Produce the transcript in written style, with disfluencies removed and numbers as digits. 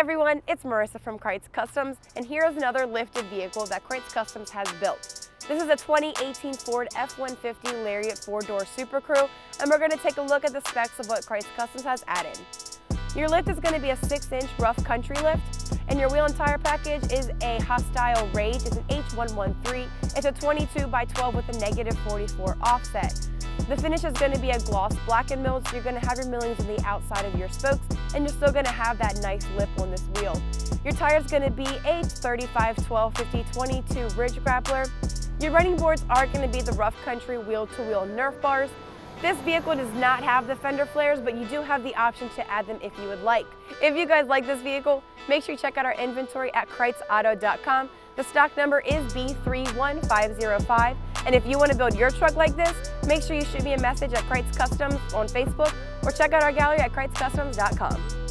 everyone, it's Marissa from Krietz Customs, and here is another lifted vehicle that Krietz Customs has built. This is a 2018 Ford F-150 Lariat 4-door SuperCrew, and we're going to take a look at the specs of what Krietz Customs has added. Your lift is going to be a 6-inch rough country lift, and your wheel and tire package is a Hostile Rage. It's an H113. It's a 22 by 12 with a negative 44 offset. The finish is going to be a gloss black and milled, so you're going to have your millings on the outside of your spokes, and you're still going to have that nice lip on this wheel. Your tire is going to be a 35, 12, 50, 22 ridge grappler. Your running boards are going to be the rough country wheel-to-wheel Nerf bars. This vehicle does not have the fender flares, but you do have the option to add them if you would like. If you guys like this vehicle, make sure you check out our inventory at KreitzAuto.com. The stock number is B31505. And if you want to build your truck like this, make sure you shoot me a message at Krietz Customs on Facebook or check out our gallery at KreitzCustoms.com.